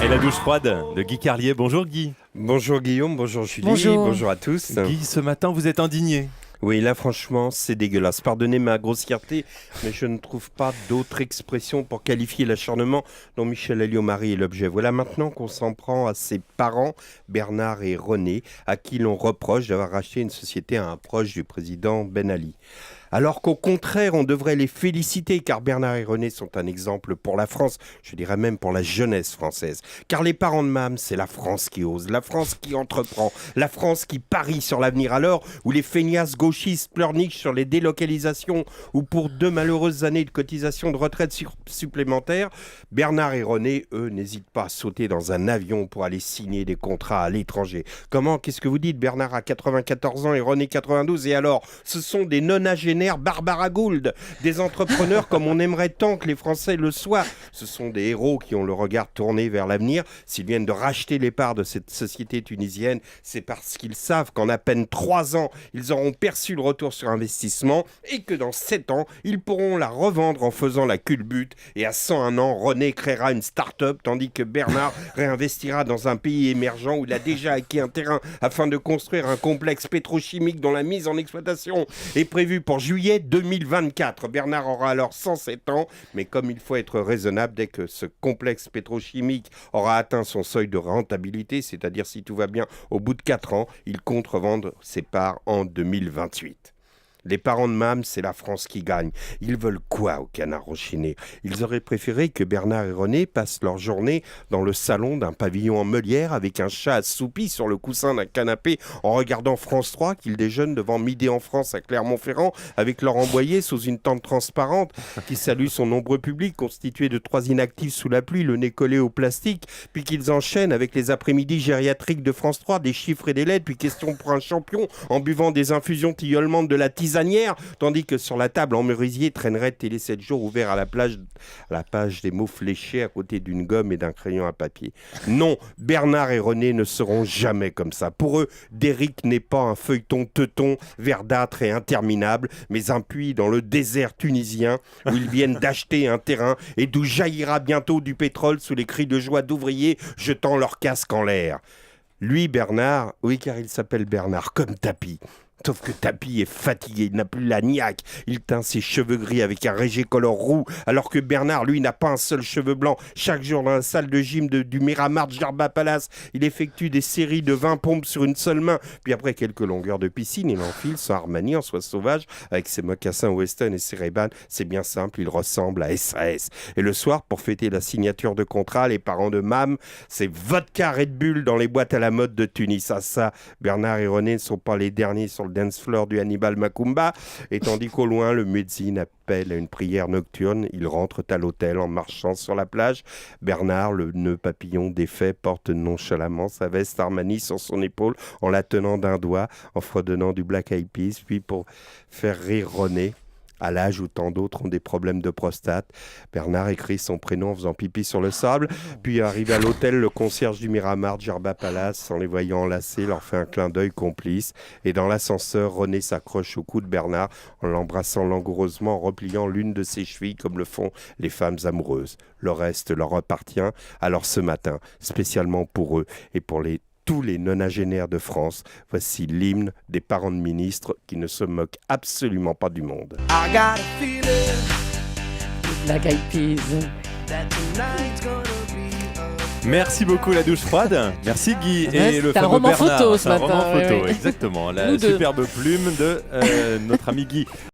Et la douche froide de Guy Carlier. Bonjour Guy. Bonjour Guillaume, bonjour Julie, Bonjour à tous. Guy, ce matin vous êtes indigné. Oui, là franchement, c'est dégueulasse. Pardonnez ma grossièreté, mais je ne trouve pas d'autre expression pour qualifier l'acharnement dont Michel Alliot-Marie est l'objet. Voilà maintenant qu'on s'en prend à ses parents, Bernard et René, à qui l'on reproche d'avoir racheté une société à un proche du président Ben Ali. Alors qu'au contraire, on devrait les féliciter, car Bernard et René sont un exemple pour la France, je dirais même pour la jeunesse française. Car les parents de Mam, c'est la France qui ose, la France qui entreprend, la France qui parie sur l'avenir. Alors où les feignasses gauchistes pleurnichent sur les délocalisations ou pour 2 malheureuses années de cotisation de retraite supplémentaires, Bernard et René, eux, n'hésitent pas à sauter dans un avion pour aller signer des contrats à l'étranger. Comment? Qu'est-ce que vous dites? Bernard a 94 ans et René 92, et alors? Ce sont des nonagénaires Barbara Gould, des entrepreneurs comme on aimerait tant que les Français le soient. Ce sont des héros qui ont le regard tourné vers l'avenir. S'ils viennent de racheter les parts de cette société tunisienne, c'est parce qu'ils savent qu'en à peine 3 ans, ils auront perçu le retour sur investissement et que dans 7 ans, ils pourront la revendre en faisant la culbute. Et à 101 ans, René créera une start-up tandis que Bernard réinvestira dans un pays émergent où il a déjà acquis un terrain afin de construire un complexe pétrochimique dont la mise en exploitation est prévue pour juillet 2024. Bernard aura alors 107 ans, mais comme il faut être raisonnable, dès que ce complexe pétrochimique aura atteint son seuil de rentabilité, c'est-à-dire si tout va bien au bout de 4 ans, il compte revendre ses parts en 2028. Les parents de Mam, c'est la France qui gagne. Ils veulent quoi au canard enchaîné? Ils auraient préféré que Bernard et René passent leur journée dans le salon d'un pavillon en meulière avec un chat assoupi sur le coussin d'un canapé en regardant France 3, qu'ils déjeunent devant Midi en France à Clermont-Ferrand avec leur envoyé sous une tente transparente qui salue son nombreux public constitué de 3 inactifs sous la pluie, le nez collé au plastique, puis qu'ils enchaînent avec les après-midi gériatriques de France 3, des chiffres et des lettres, puis question pour un champion en buvant des infusions tilleulement de la tisanière, tandis que sur la table en merisier traînerait Télé 7 jours ouvert à la page des mots fléchés à côté d'une gomme et d'un crayon à papier. Non, Bernard et René ne seront jamais comme ça. Pour eux, Derrick n'est pas un feuilleton teuton, verdâtre et interminable, mais un puits dans le désert tunisien où ils viennent d'acheter un terrain et d'où jaillira bientôt du pétrole sous les cris de joie d'ouvriers jetant leur casque en l'air. Lui, Bernard, oui, car il s'appelle Bernard, comme Tapi. Sauf que Tapi est fatigué, il n'a plus la niaque. Il teint ses cheveux gris avec un régécolor roux, alors que Bernard, lui, n'a pas un seul cheveu blanc. Chaque jour, dans la salle de gym du Miramar Djerba Palace, il effectue des séries de 20 pompes sur une seule main. Puis après quelques longueurs de piscine, il enfile son Armani en soie sauvage, avec ses mocassins Weston et ses Ray-Ban. C'est bien simple, il ressemble à SAS. Et le soir, pour fêter la signature de contrat, les parents de Mam, c'est vodka Red Bull dans les boîtes à la mode de Tunis. À ça, Bernard et René ne sont pas les derniers sur le dance floor du Hannibal Macumba, et tandis qu'au loin le muezzin appelle à une prière nocturne, ils rentrent à l'hôtel en marchant sur la plage. Bernard, le nœud papillon défait, porte nonchalamment sa veste Armani sur son épaule en la tenant d'un doigt, en fredonnant du Black Eyed Peas, puis pour faire rire René, à l'âge où tant d'autres ont des problèmes de prostate, Bernard écrit son prénom en faisant pipi sur le sable, puis arrive à l'hôtel, le concierge du Miramar Djerba Palace, en les voyant enlacés, leur fait un clin d'œil complice, et dans l'ascenseur, René s'accroche au cou de Bernard en l'embrassant langoureusement, en repliant l'une de ses chevilles comme le font les femmes amoureuses. Le reste leur appartient, alors ce matin, spécialement pour eux et pour tous les nonagénaires de France, voici l'hymne des parents de ministres qui ne se moquent absolument pas du monde. Black Eyed Peas. Merci beaucoup la douche froide. Merci Guy. Ouais, et le c'est un fameux roman Bernard. photo ce C'est un matin. roman photo, Oui. exactement. La Nous deux. superbe plume de notre ami Guy.